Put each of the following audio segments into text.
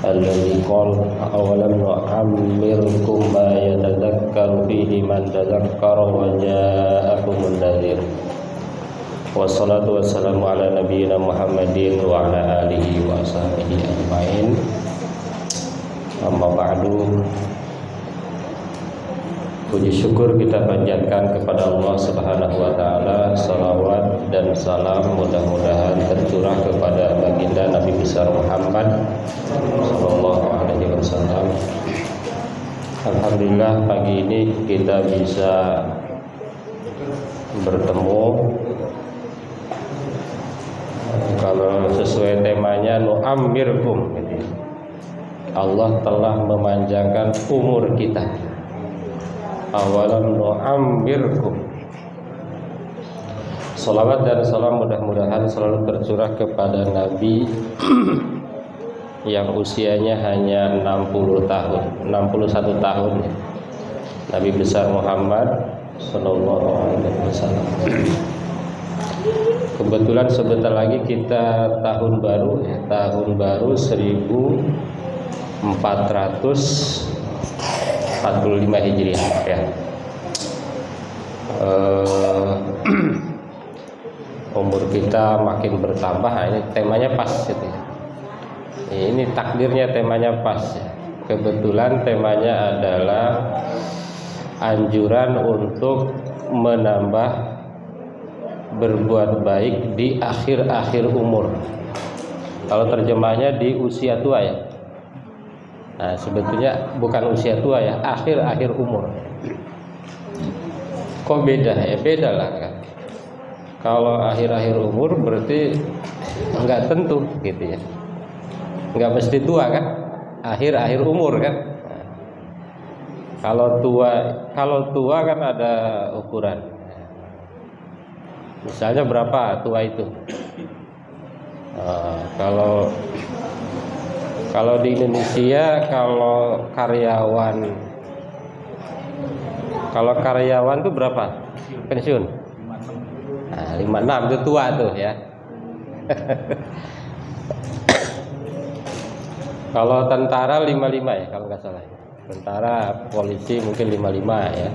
alladzi qala awalam nu'ammirkum ma yatadhakkaru fihi man tadhakkara wa ja'akumun nadhir. Wassalatu wassalamu ala nabiyyina Muhammadin wa ala alihi wa sahbihi ajmain. Amma ba'du. Puji syukur kita panjatkan kepada Allah Subhanahu wa taala. Salawat dan salam mudah-mudahan tercurah kepada baginda Nabi besar Muhammad sallallahu alaihi wasallam. Alhamdulillah pagi ini kita bisa bertemu. Kalau sesuai temanya nu'ammirkum, Allah telah memanjangkan umur kita. Awalam nu'ammirkum. Salawat dan salam mudah-mudahan selalu tercurah kepada Nabi yang usianya hanya 60 tahun, 61 tahun. Nabi besar Muhammad sallallahu alaihi wasallam. Kebetulan sebentar lagi kita tahun baru ya, tahun baru 1445 Hijriah ya. Umur kita makin bertambah. Ini temanya pas gitu ya. Ini takdirnya temanya pas ya. Kebetulan temanya adalah anjuran untuk menambah berbuat baik di akhir-akhir umur. Kalau terjemahnya di usia tua ya. Nah, sebetulnya bukan usia tua ya, akhir-akhir umur. Kok beda ya? Beda lah kan. Kalau akhir-akhir umur berarti enggak tentu gitu ya. Enggak mesti tua kan? Akhir-akhir umur kan. Nah, kalau tua kan ada ukuran. Misalnya berapa tua itu? Kalau di Indonesia kalau karyawan tuh berapa pensiun? Nah, 56 itu tua tuh ya. Kalau tentara 55 ya kalau nggak salah. Tentara, polisi mungkin 55 ya.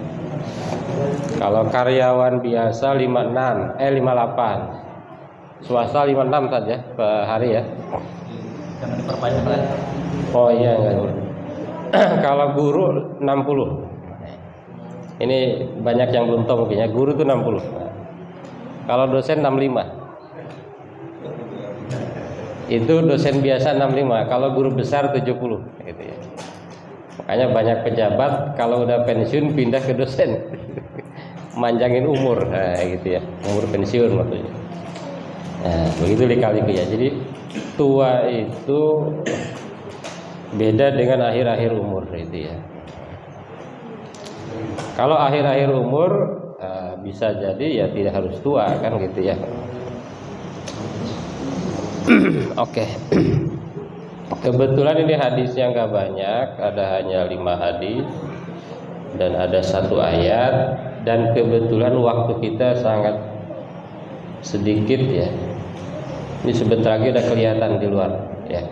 Kalau karyawan biasa 58. Swasta 56 saja per hari ya. Jangan diperbanyak lah. Oh iya enggak. Kalau guru 60. Ini banyak yang belum tahu mungkin ya. Guru itu 60. Kalau dosen 65. Itu dosen biasa 65. Kalau guru besar 70 gitu ya. Makanya banyak pejabat kalau udah pensiun pindah ke dosen. Manjangin umur, nah, gitu ya. Umur pensiun maksudnya. Nah, begitu lika-liku ya. Jadi tua itu beda dengan akhir-akhir umur itu ya. Kalau akhir-akhir umur bisa jadi ya tidak harus tua kan gitu ya. Oke. Kebetulan ini hadisnya nggak banyak, ada hanya 5 hadis dan ada 1 ayat, dan kebetulan waktu kita sangat sedikit ya. Ini sebentar lagi udah kelihatan di luar ya.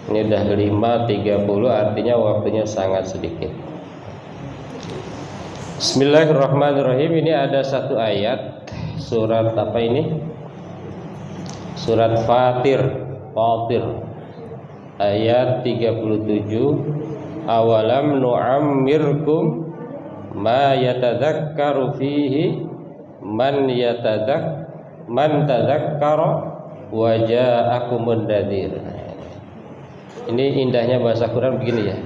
Ini udah 5.30, artinya waktunya sangat sedikit. Bismillahirrahmanirrahim. Ini ada 1 ayat surat apa ini? Surat Fatir ayat 37. Awalam nu'ammirkum ma yatadhakkaru fihi man tadhakkara wa ja'akumun nadhir. Ini indahnya bahasa Quran begini ya.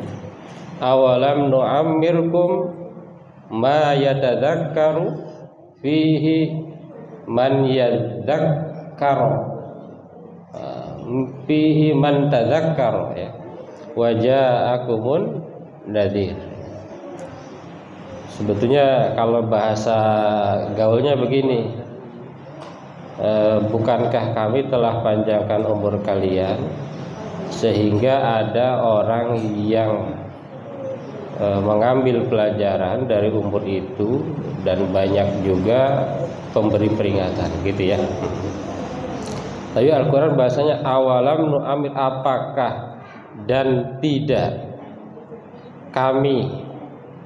Awalam nu'ammirkum ma yatadhakkaru fihi man yadhakkara fihi man tadhakkara ya. Wa ja'akumun nadhir. Sebetulnya kalau bahasa gaulnya begini, bukankah kami telah panjangkan umur kalian sehingga ada orang yang mengambil pelajaran dari umur itu, dan banyak juga pemberi peringatan gitu ya. Tapi Al-Quran bahasanya awalam nu'amir, apakah dan tidak kami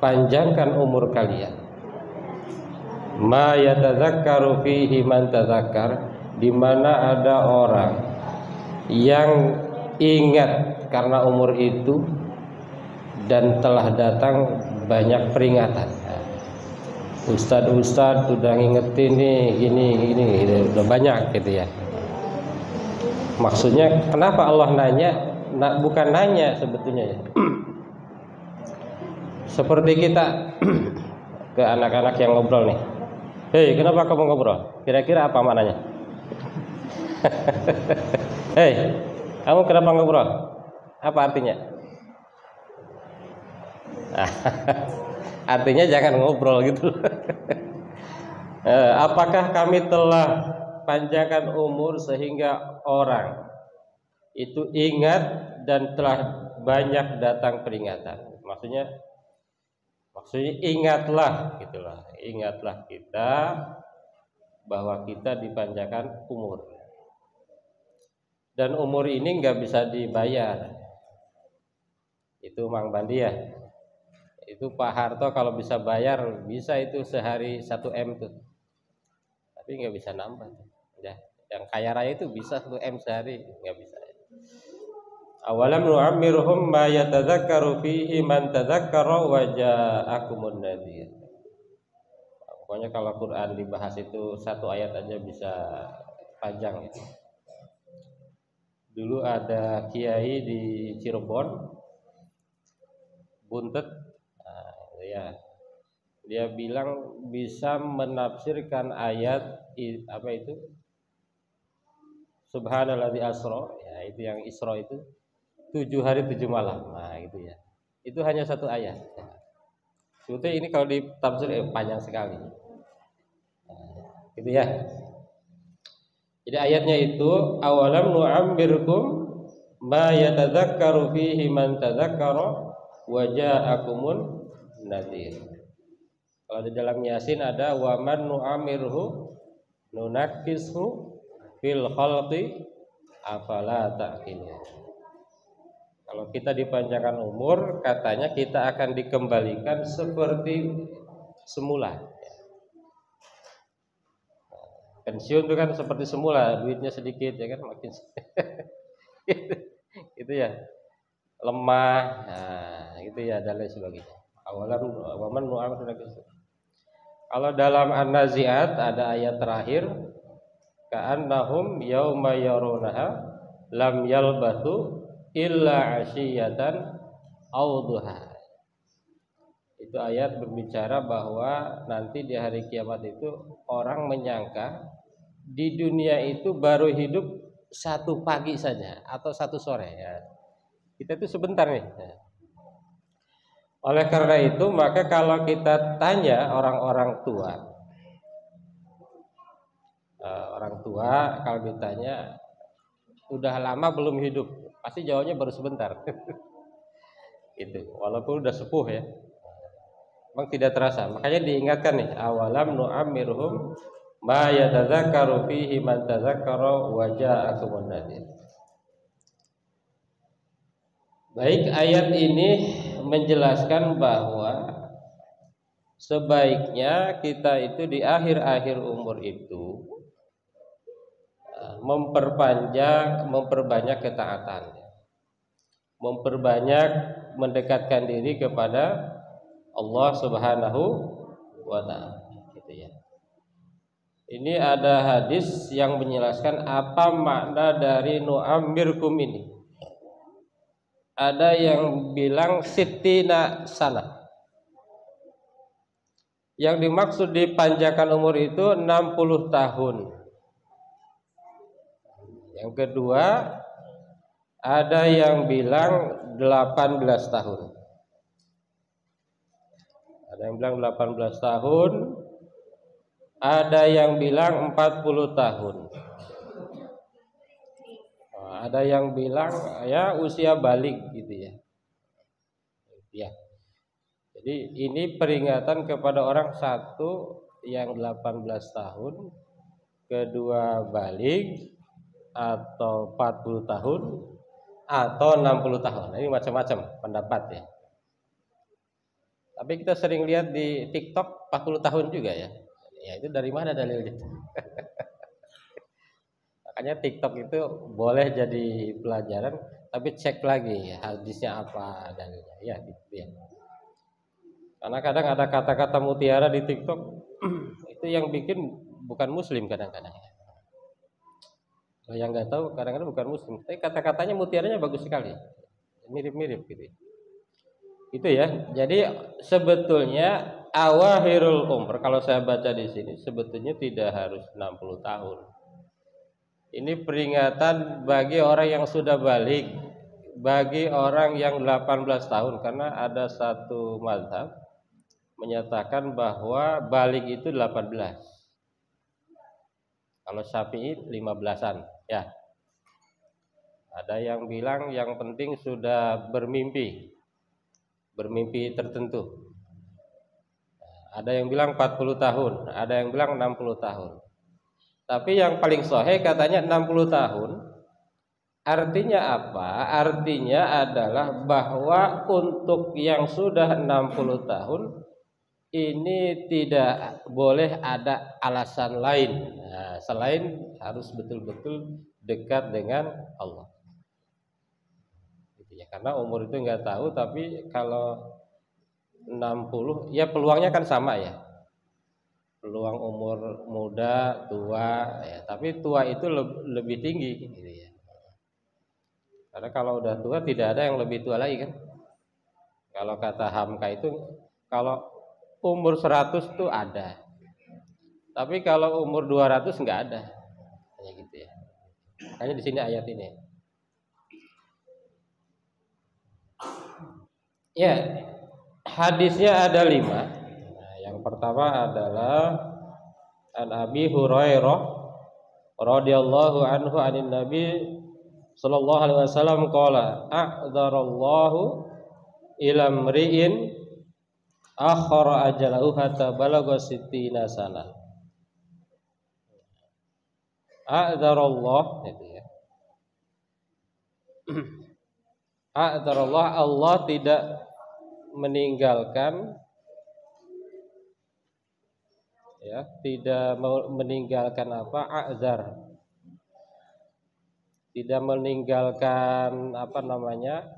panjangkan umur kalian. Ma yatadzakkaru fihi man tadzakkar, di mana ada orang yang ingat karena umur itu dan telah datang banyak peringatan. Ustadz udah ngingetin nih gini udah banyak gitu ya. Maksudnya kenapa Allah nanya? Bukan nanya sebetulnya ya. Seperti kita ke anak-anak yang ngobrol nih. Hei, kenapa kamu ngobrol? Kira-kira apa maknanya? Hei, kamu kenapa ngobrol? Apa artinya? Artinya jangan ngobrol gitu. Apakah kami telah panjangkan umur sehingga orang itu ingat dan telah banyak datang peringatan? Maksudnya ingatlah gitulah. Ingatlah kita bahwa kita dipanjangkan umur. Dan umur ini nggak bisa dibayar. Itu Mang Bandi ya. Itu Pak Harto kalau bisa bayar bisa itu sehari 1 M tuh. Tapi nggak bisa nambah. Ya, yang kaya raya itu bisa 1 M sehari, nggak bisa. Awalam nu'ammirhum ma yatadzakkaru fihi man tadzakkara wa ja'akumun nadhir. Pokoknya kalau Quran dibahas itu 1 ayat aja bisa panjang itu. Dulu ada kiai di Cirebon, Buntet, ya, dia bilang bisa menafsirkan ayat apa itu Subhanalladzi asra, ya itu yang Isra itu 7 hari 7 malam. Nah itu ya, itu hanya 1 ayat. Sebetulnya ini kalau ditafsir panjang sekali. Gitu ya. Jadi ayatnya itu awalam nu'ammirkum ma yatadzakkaru fihi man tadzakkara wa ja'akumun nadhir. Kalau di dalam Yasin ada wa man nu'ammirhu nunakkishu fil khalqi afala ta'qilun. Kalau kita dipanjangkan umur, katanya kita akan dikembalikan seperti semula. Pensiun itu kan seperti semula, duitnya sedikit ya kan, makin itu ya, lemah, nah, gitu ya, dan lain sebagainya. Awalan waman nu'amir. Kalau dalam An-Nazi'at ada ayat terakhir, ka'annahum yauma yarunaha lam yalbathu illa 'ashiyatan aw duha. Itu ayat berbicara bahwa nanti di hari kiamat itu orang menyangka di dunia itu baru hidup 1 pagi saja atau 1 sore ya. Kita itu sebentar nih. Oleh karena itu maka kalau kita tanya orang-orang tua, kalau ditanya udah lama belum hidup, pasti jawabnya baru sebentar. Itu walaupun udah sepuh ya, memang tidak terasa. Makanya diingatkan nih, awalam nu'ammirhum ma yatadzakkaru fihi man tadzakkara wa ja'akumun nadhir. Baik, ayat ini menjelaskan bahwa sebaiknya kita itu di akhir-akhir umur itu memperbanyak ketaatan, memperbanyak mendekatkan diri kepada Allah Subhanahu wa ta'ala, gitu ya. Ini ada hadis yang menjelaskan apa makna dari nu'ammirkum ini. Ada yang bilang sittina sana. Yang dimaksud dipanjangkan umur itu 60 tahun. Yang kedua, ada yang bilang 18 tahun. Ada yang bilang 18 tahun, ada yang bilang 40 tahun. Ada yang bilang ya usia balik gitu ya. Ya. Jadi ini peringatan kepada orang, satu yang 18 tahun, kedua balik atau 40 tahun, atau 60 tahun. Ini macam-macam pendapat ya. Tapi kita sering lihat di TikTok 40 tahun juga ya. Ya itu dari mana dalilnya? Makanya TikTok itu boleh jadi pelajaran, tapi cek lagi hadisnya apa dalilnya. Ya gitu ya. Karena kadang ada kata-kata mutiara di TikTok itu yang bikin bukan muslim kadang-kadang. Kalau yang nggak tahu kadang-kadang bukan muslim, tapi kata-katanya mutiaranya bagus sekali, mirip-mirip gitu. Itu ya. Jadi sebetulnya awahirul umur kalau saya baca di sini sebetulnya tidak harus 60 tahun. Ini peringatan bagi orang yang sudah balik, bagi orang yang 18 tahun karena ada satu mazhab menyatakan bahwa balik itu 18. Kalau Syafi'i 15-an ya. Ada yang bilang yang penting sudah bermimpi tertentu. Ada yang bilang 40 tahun, ada yang bilang 60 tahun. Tapi yang paling sahih katanya 60 tahun. Artinya apa? Artinya adalah bahwa untuk yang sudah 60 tahun ini tidak boleh ada alasan lain. Nah, selain harus betul-betul dekat dengan Allah. Gitu ya. Karena umur itu nggak tahu, tapi kalau 60 ya peluangnya kan sama ya. Peluang umur muda, tua ya, tapi tua itu lebih tinggi gitu ya. Karena kalau udah tua tidak ada yang lebih tua lagi kan. Kalau kata Hamka itu kalau umur 100 tuh ada. Tapi kalau umur 200 nggak ada. Kayak gitu ya. Makanya di sini ayat ini. Ya, hadisnya ada 5. Nah, yang pertama adalah An Abi Hurairah radhiyallahu anhu anin Nabi sallallahu alaihi wasallam qala a'dzarallahu ila mri'in akhara ajalahu hatta balagha sittina sana. A'dzarallah itu ya. A'dzarallah, Allah tidak meninggalkan ya, tidak meninggalkan apa? A'dzar. Tidak meninggalkan apa namanya?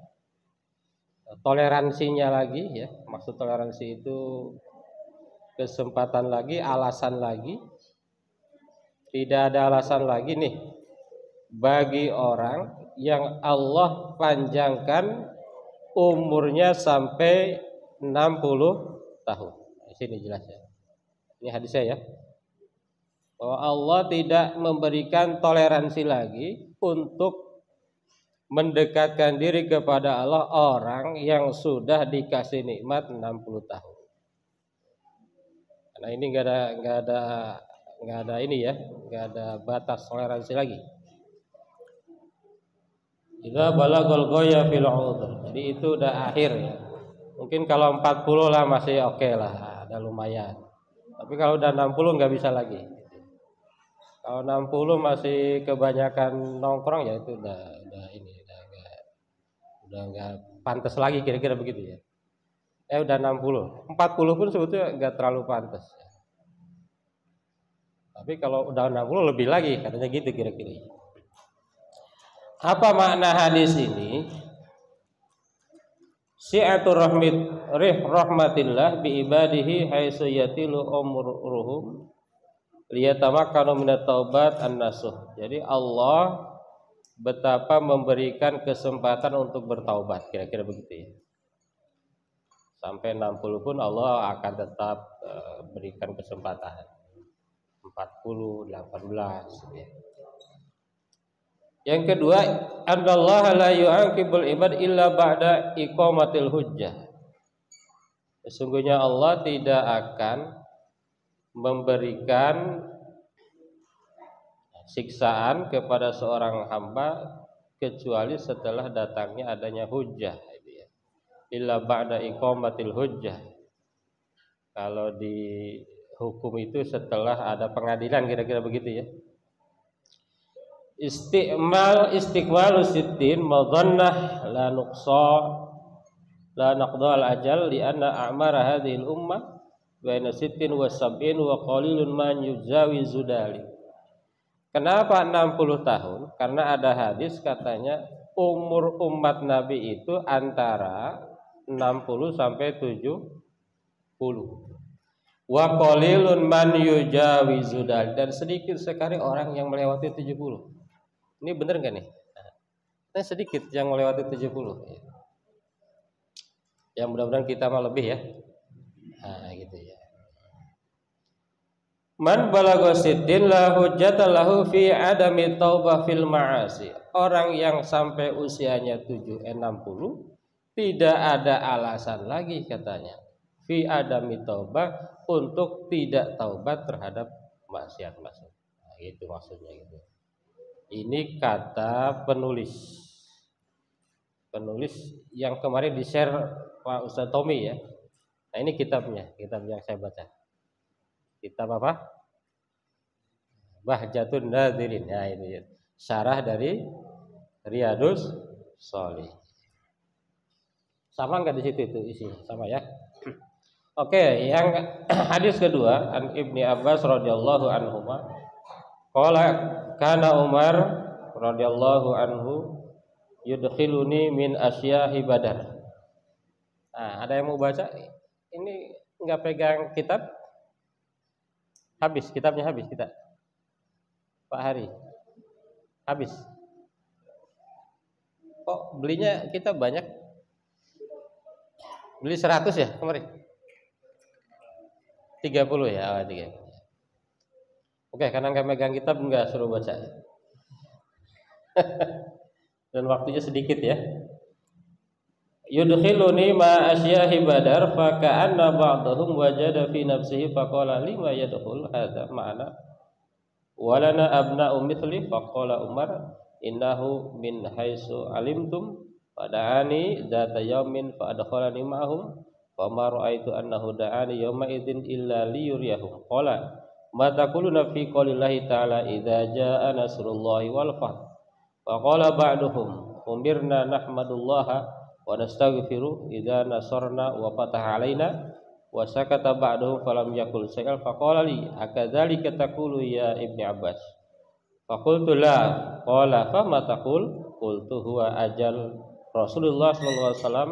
Toleransinya lagi ya. Maksud toleransi itu kesempatan lagi, alasan lagi. Tidak ada alasan lagi nih bagi orang yang Allah panjangkan umurnya sampai 60 tahun. Di sini jelas ya. Ini hadisnya ya. Bahwa Allah tidak memberikan toleransi lagi untuk mendekatkan diri kepada Allah orang yang sudah dikasih nikmat 60 tahun. Karena ini enggak ada ini ya, enggak ada batas toleransi lagi. Idza balagul ghaya fil 'udhr. Jadi itu udah akhir ya. Mungkin kalau 40 lah masih oke lah, ada lumayan. Tapi kalau udah 60 nggak bisa lagi. Kalau 60 masih kebanyakan nongkrong ya itu udah nggak pantas lagi kira-kira begitu ya. Udah 60. 40 pun sebetulnya nggak terlalu pantas. Tapi kalau udah 60 lebih lagi katanya gitu kira-kira. Apa makna hadis ini? Si'atur rahmatillah bi ibadihi haitsu yatilu umruhum liyatamakkanu minat taubat an-nasuh. Jadi Allah betapa memberikan kesempatan untuk bertaubat, kira-kira begitu ya. Sampai 60 pun Allah akan tetap berikan kesempatan. 40, 18 ya. Yang kedua, annallaha la yu'aqibul ibad illa ba'da iqamatil hujjah. Sesungguhnya Allah tidak akan memberikan siksaan kepada seorang hamba kecuali setelah datangnya adanya hujjah itu ya. Illa ba'da iqamatil hujjah. Kalau di hukum itu setelah ada pengadilan kira-kira begitu ya. istiqmalu sittin madhannah la naqda al ajal li anna a'mara hadhihi al ummah baina sittin wa sab'in wa qalilun man yujawizu dzalik. Kenapa 60 tahun? Karena ada hadis katanya umur umat Nabi itu antara 60 sampai 70. Wa qalilun man yujawizu dzalik, dan sedikit sekali orang yang melewati 70. Ini benar enggak nih? Nah, sedikit yang melewati 70. Ya mudah-mudahan kita mah lebih ya. Nah, gitu ya. Man balagha sittin la hujjata lahu fi adami taubah fil ma'asi. Orang yang sampai usianya 60 tidak ada alasan lagi katanya fi adami taubah untuk tidak taubat terhadap maksiat-maksiat. Nah, itu maksudnya gitu. Ini kata penulis yang kemarin di-share Pak Ustaz Tommy ya. Nah, ini kitabnya, kitab yang saya baca. Kitab apa? Bahjatun Nadzirin. Nah, ini ya. Syarah dari Riyadus Shalihin. Sama enggak di situ itu isinya? Sama ya. Oke, yang hadis kedua an Ibni Abbas radhiyallahu anhuma qala kana Umar radhiyallahu anhu yudkhiluni min asyahi Badar. Nah, ada yang mau baca? Ini enggak pegang kitab? Habis kitabnya, habis kita. Pak Hari. Habis. Kok belinya kita banyak? Beli 100 ya kemarin? 30 ya, 30. Oke, karena enggak megang kitab enggak suruh baca. Dan waktunya sedikit ya. Yudkhiluni ma asyahi Badar fa ka'anna ba'dahum wajada fi nafsihi fa qala lima yadkhul hadha ma'ana walana abna'u mithli fa qala Umar innahu min haitsu alimtum fada'ani dzata yaumin fa adkhalani ma'ahum fa ma ra'aitu annahu da'ani yawma idzin illa liyuriyahum qala ma taquluna fi qoulillahi ta'ala idza jaa nasrullahi wal fath fa qala ba'duhum umirna nahmadullaha wa nastaghfiru idza nasarna wa fataha alaina wa sakata ba'dahu falam yakul sa'al faqala li akadzalika taqulu ya Ibni Abbas faqultu la qala fa ma taqul qultu huwa ajal Rasulullah sallallahu alaihi wasallam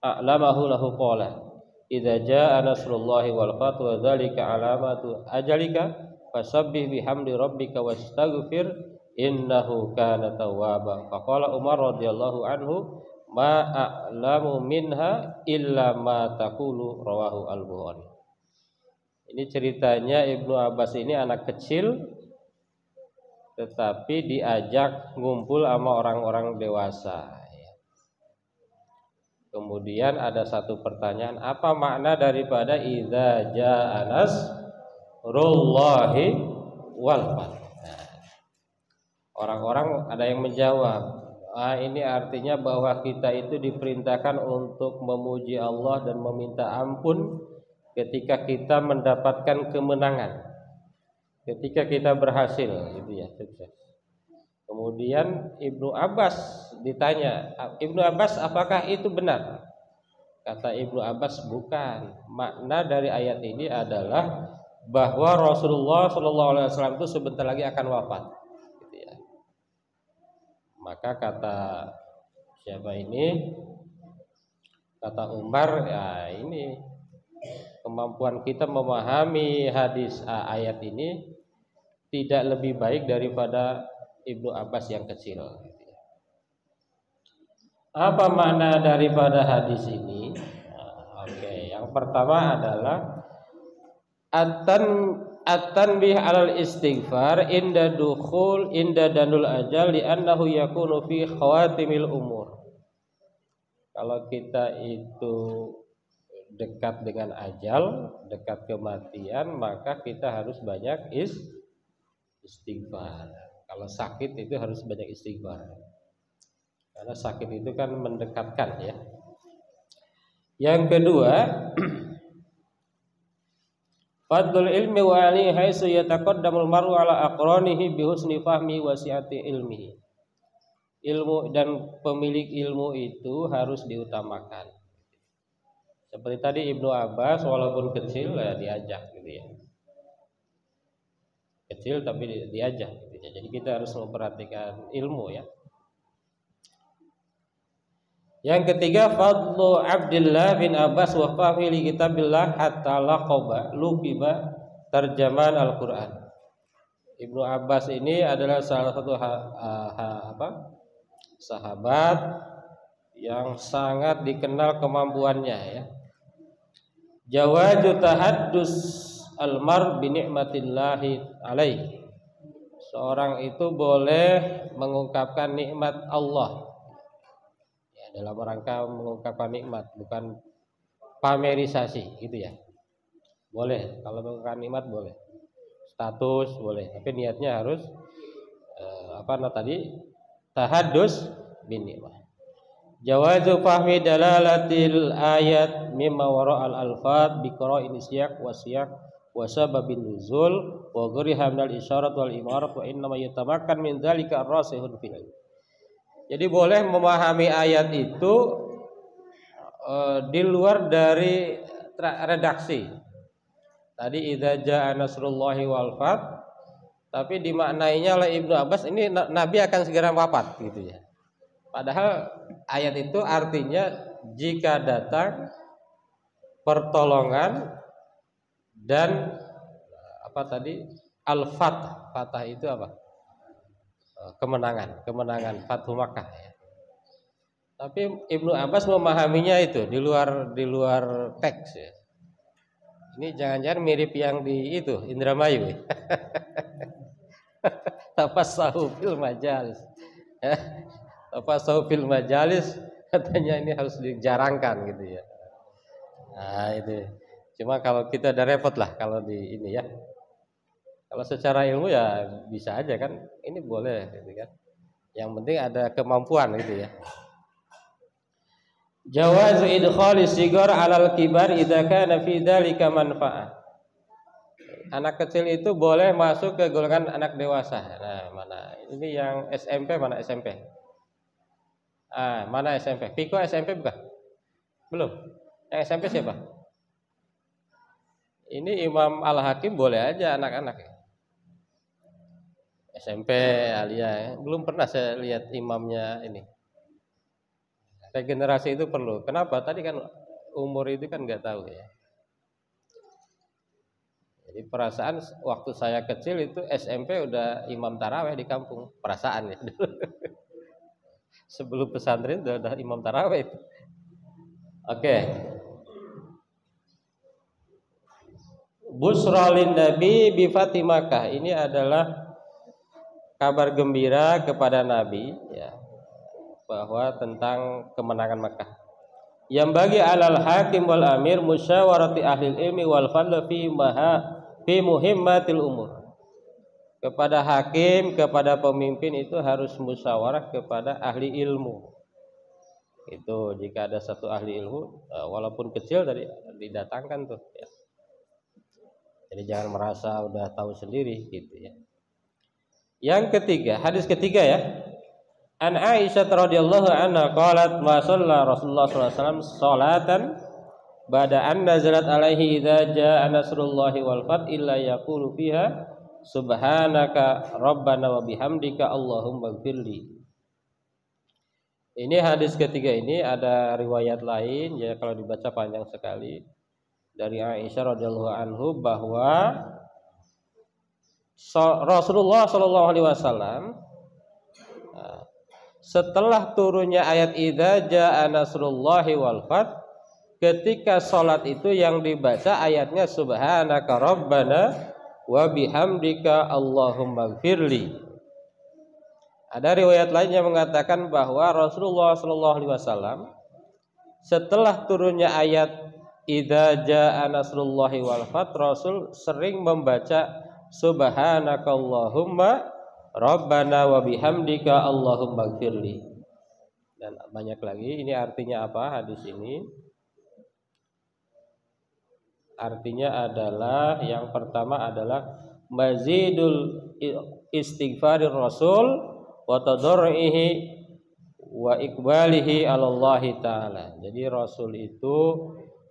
a'lamahu lahu qala idza jaa nasrullahi wal fath wa dzalika alamatu ajalika fasabbih bihamdi rabbika wastaghfir innahu kana tawwaba faqala Umar radhiyallahu anhu ma a'lamu minha illa ma taqulu rawahu al-Bukhari. Ini ceritanya Ibnu Abbas ini anak kecil tetapi diajak ngumpul sama orang-orang dewasa. Kemudian ada satu pertanyaan, apa makna daripada idza jaa nasrullahi wal fath? Orang-orang ada yang menjawab, ini artinya bahwa kita itu diperintahkan untuk memuji Allah dan meminta ampun ketika kita mendapatkan kemenangan, ketika kita berhasil, gitu ya, sukses. Kemudian Ibnu Abbas ditanya, Ibnu Abbas apakah itu benar? Kata Ibnu Abbas bukan. Makna dari ayat ini adalah bahwa Rasulullah SAW itu sebentar lagi akan wafat. Maka kata siapa ini? Kata Umar, ya ini kemampuan kita memahami hadis ayat ini tidak lebih baik daripada Ibnu Abbas yang kecil. Apa makna daripada hadis ini? Oke, yang pertama adalah at-tanbih 'alal istighfar inda danul ajal li'annahu yakunu fi khawatimil umur. Kalau kita itu dekat dengan ajal, dekat kematian, maka kita harus banyak istighfar. Kalau sakit itu harus banyak istighfar. Karena sakit itu kan mendekatkan ya. Yang kedua, Fadlul ilmi wa ali haitsu yataqaddamul mar'u ala aqranihi bi husni fahmi wa si'ati ilmihi. Ilmu dan pemilik ilmu itu harus diutamakan. Seperti tadi Ibnu Abbas walaupun kecil ya diajak gitu ya. Kecil tapi diajak gitu ya. Jadi kita harus memperhatikan ilmu ya. Yang ketiga, fadlu Abdullah bin Abbas wa fahmi li kitabillah hatta laqaba luqiba terjemahan Al-Qur'an. Ibnu Abbas ini adalah salah satu sahabat yang sangat dikenal kemampuannya ya. Jawaju tahaddus al-mar bi ni'matillahi alaih. Seorang itu boleh mengungkapkan nikmat Allah. Dalam rangka mengungkapkan nikmat, bukan pamerisasi gitu ya. Boleh, kalau mengungkapkan nikmat boleh. Status boleh, tapi niatnya harus tahaddus bin nikmah. Jawazu fahmi dalalatil ayat mimma wara'al alfat bi qara'in siyaq wa siyaq wa sababin nuzul wa ghiriha minal isyarat wal imarat wa inna ma yatamakkan min dzalika ar-rasihun fil ilm. Jadi boleh memahami ayat itu di luar dari redaksi. Tadi idza jaa nasrullahi wal fath, tapi dimaknainya oleh Ibnu Abbas ini Nabi akan segera wafat gitu ya. Padahal ayat itu artinya jika datang pertolongan dan al-fath. Fath itu apa? Kemenangan Fathu Makkah ya. Tapi Ibnu Abbas memahaminya itu di luar teks ya. Ini jangan-jangan mirip yang di itu Indramayu ya. Tafassahu fil majalis. Tafassahu fil majalis katanya ini harus dijarangkan gitu ya. Nah, itu. Cuma kalau kita udah repot lah kalau di ini ya. Kalau secara ilmu ya bisa aja kan, ini boleh gitu kan. Yang penting ada kemampuan gitu ya. Jawazu idkhali sigar 'alal kibar idza kana fi dzalika manfaah. Anak kecil itu boleh masuk ke golongan anak dewasa. Nah, mana? Ini yang SMP, mana SMP? Mana SMP? Piko SMP bukan? Belum. Yang SMP siapa? Ini Imam Al-Hakim boleh aja anak-anak ya. SMP Alia ya. Belum pernah saya lihat imamnya ini. Regenerasi itu perlu. Kenapa? Tadi kan umur itu kan nggak tahu ya. Jadi perasaan waktu saya kecil itu SMP udah imam taraweh di kampung. Perasaan ya. Sebelum pesantren udah imam taraweh itu. Oke. Busralin Nabi bi Fatimah. Ini adalah kabar gembira kepada Nabi ya, bahwa tentang kemenangan Makkah. Yang bagi alal hakim wal amir musyawarati ahli ilmi wal fadl fi muhimmatil umur. Kepada hakim, kepada pemimpin itu harus musyawarah kepada ahli ilmu. Itu jika ada satu ahli ilmu walaupun kecil tadi didatangkan tuh ya. Jadi jangan merasa udah tahu sendiri gitu ya. Yang ketiga, hadis ketiga ya. An Aisyah radhiyallahu anha qalat ma shalla Rasulullah sallallahu alaihi wasallam salatan ba'da an nazalat alaihi idza jaa nasrullahi wal fath illa yaqulu fiha subhanaka rabbana wa bihamdika allahumma ighfirli. Ini hadis ketiga ini ada riwayat lain ya, kalau dibaca panjang sekali dari Aisyah radhiyallahu anhu bahwa Rasulullah Shallallahu Alaihi Wasallam setelah turunnya ayat idza jaa nasrullahi wal fath, ketika sholat itu yang dibaca ayatnya subhanaka rabbana wa bihamdika allahumma ighfirli. Ada riwayat lain yang mengatakan bahwa Rasulullah Shallallahu Alaihi Wasallam setelah turunnya ayat idza jaa nasrullahi wal fath, Rasul sering membaca subhanakallahumma rabbana wa bihamdika allahumma ighfirli. Dan banyak lagi. Ini artinya apa hadis ini? Artinya adalah yang pertama adalah mazidul istighfarir rasul wa tadarruihi wa iqbalihi 'alallahi ta'ala. Jadi Rasul itu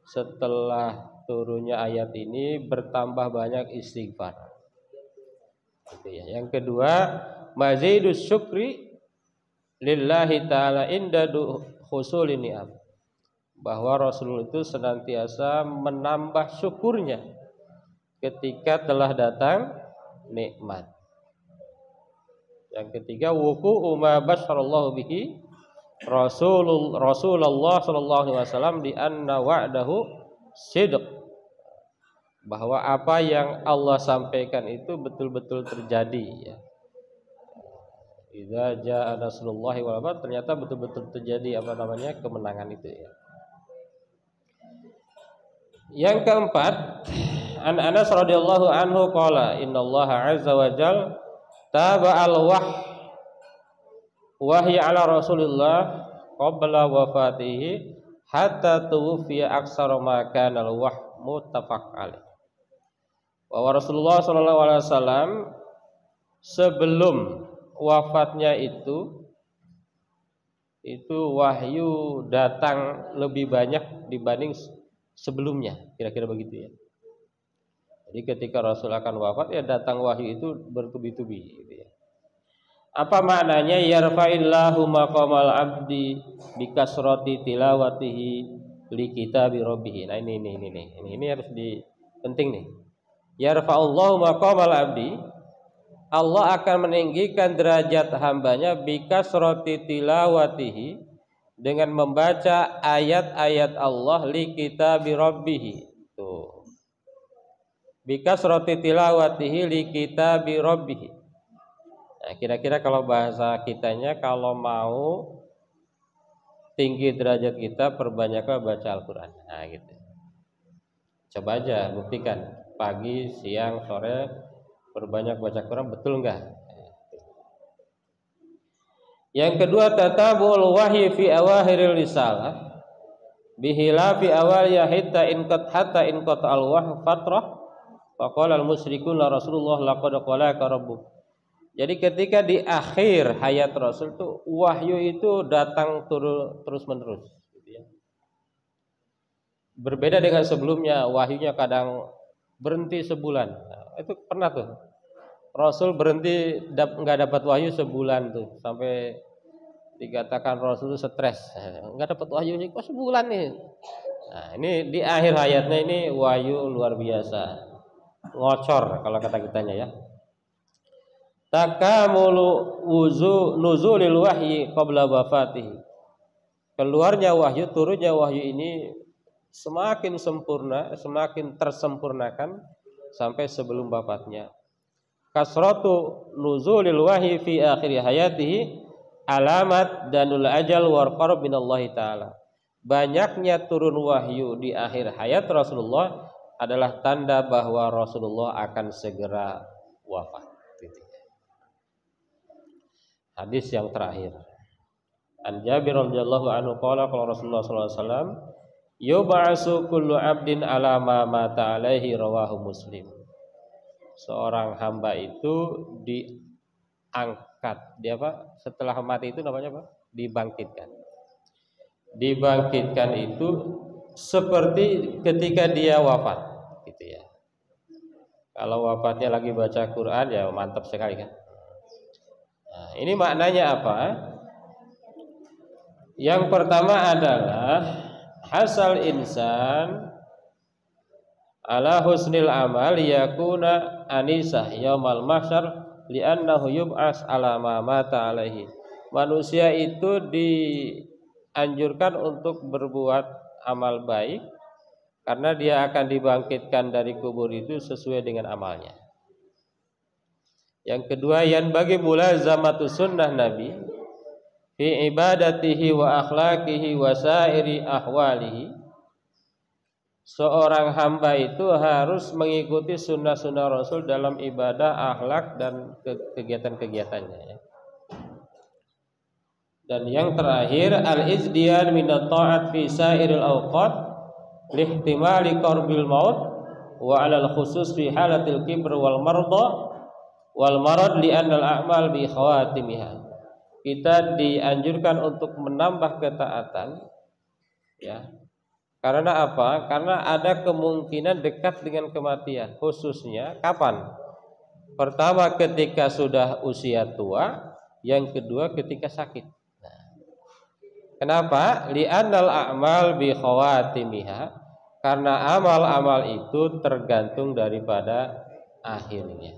setelah turunnya ayat ini bertambah banyak istighfar. Gitu ya. Yang kedua, mazidus syukri lillahi ta'ala inda husulin ni'am. Bahwa Rasul itu senantiasa menambah syukurnya ketika telah datang nikmat. Yang ketiga, wuqu'u ma basyarallahu bihi Rasulullah sallallahu alaihi wasallam di anna wa'dahu sidq. Bahwa apa yang Allah sampaikan itu betul-betul terjadi ya. Idza jaa nasrullahi wal fath, ternyata betul-betul terjadi kemenangan itu ya. Yang keempat, an Anas radhiyallahu anhu qala innallaha azza wa jalla taba'al wahyi ala Rasulillah qabla wafatihi hatta tuwfiya aksara ma kana al-wahyu muttafaq alaih. Bahwa Rasulullah sallallahu alaihi wasallam sebelum wafatnya itu wahyu datang lebih banyak dibanding sebelumnya, kira-kira begitu ya. Jadi ketika Rasul akan wafat ya datang wahyu itu bertubi-tubi gitu ya. Apa maknanya? Yarfa'illahu maqamal abdi bikasrati tilawatihi li kitabi rabbih. Nah ini harus penting nih. Yarfa'ullahu maqamal abdi, Allah akan meninggikan derajat hambanya bikasrati tilawatihi, dengan membaca ayat-ayat Allah li kitabi rabbih. Tuh. Bikasrati tilawatihi li kitabi rabbih. Nah, kira-kira kalau bahasa kitanya, kalau mau tinggi derajat kita, perbanyaklah baca Al-Qur'an. Nah, gitu. Coba aja buktikan pagi, siang, sore perbanyak baca Quran, betul enggak? Yang kedua, tatabul wahyi fi awahiril risalah bihilafi awaliya hatta in qata al-wahyu fatrah faqala al-musyrikuna Rasulullah laqad qala rabbuk. Jadi ketika di akhir hayat Rasul itu wahyu itu datang terus menerus gitu ya. Berbeda dengan sebelumnya, wahyunya kadang berhenti sebulan. Nah, itu pernah tuh Rasul berhenti nggak dapat wahyu sebulan tuh, sampai dikatakan Rasul stres, nggak dapat wahyu ini kok sebulan nih. Nah, ini di akhir hayatnya ini wahyu luar biasa, ngocor kalau kata kitanya ya. Takamulu nuzulil wahyi qabla wafatihi. Keluarnya wahyu, turunnya wahyu ini semakin sempurna, semakin tersempurnakan sampai sebelum wafatnya. Kasratu nuzulil wahyi fi akhir hayatihi alamat danul ajal war qarab minallahi ta'ala. Banyaknya turun wahyu di akhir hayat Rasulullah adalah tanda bahwa Rasulullah akan segera wafat. Hadis yang terakhir, An Jabir radhiyallahu anhu qala qala Rasulullah sallallahu alaihi wasallam yub'atsu kullu 'abdin 'ala ma mata 'alaihi, rawahu Muslim. Seorang hamba itu diangkat, setelah mati itu namanya apa? Dibangkitkan. Dibangkitkan itu seperti ketika dia wafat, gitu ya. Kalau wafatnya lagi baca Quran ya mantap sekali kan. Nah, ini maknanya apa? Yang pertama adalah hasal insan ala husnil amal yakuna anisah yaumal mahsyar li'annahu yub'as ala ma mata alaihi. Manusia itu dianjurkan untuk berbuat amal baik karena dia akan dibangkitkan dari kubur itu sesuai dengan amalnya. Yang kedua, yang bagi mulazamatu sunnah Nabi fi ibadatihi wa akhlaqihi wa sairi ahwalihi. Seorang hamba itu harus mengikuti sunnah-sunnah Rasul dalam ibadah, akhlak dan kegiatan-kegiatannya. Dan yang terakhir, al-izdiyan min at-ta'at fi sairil awqat lihtimali qarbil maut wa 'alal khusus fi halatil kibr wal marad li anna al-a'mal bi khawatimiha. Kita dianjurkan untuk menambah ketaatan, ya. Karena apa? Karena ada kemungkinan dekat dengan kematian. Khususnya kapan? Pertama ketika sudah usia tua, yang kedua ketika sakit. Nah, kenapa? Li'annal a'mal bi khawatimiha. Karena amal-amal itu tergantung daripada akhirnya.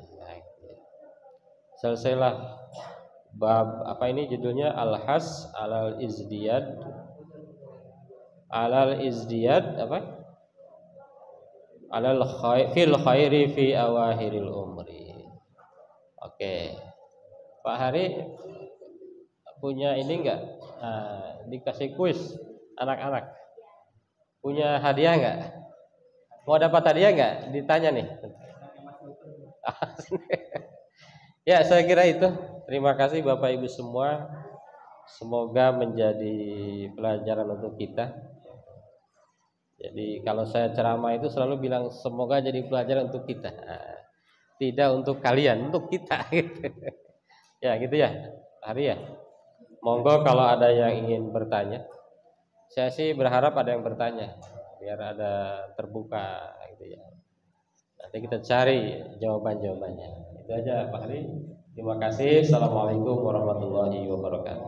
Selesailah bab apa ini judulnya, Al-Has alal izdiyad apa? Alal fil khairi fi awahiril umri. Oke. Pak Hari punya ini enggak? Nah, dikasih kuis anak-anak. Punya hadiah enggak? Mau dapat hadiah enggak? Ditanya nih. Ya, saya kira itu. Terima kasih Bapak Ibu semua. Semoga menjadi pelajaran untuk kita. Jadi kalau saya ceramah itu selalu bilang semoga jadi pelajaran untuk kita. Nah, tidak untuk kalian, untuk kita. Ya gitu ya, Hari ya. Monggo kalau ada yang ingin bertanya. Saya sih berharap ada yang bertanya, biar ada terbuka gitu ya. Nanti kita cari jawaban-jawabannya. Itu aja Pak Hari. Terima kasih. Assalamualaikum warahmatullahi wabarakatuh.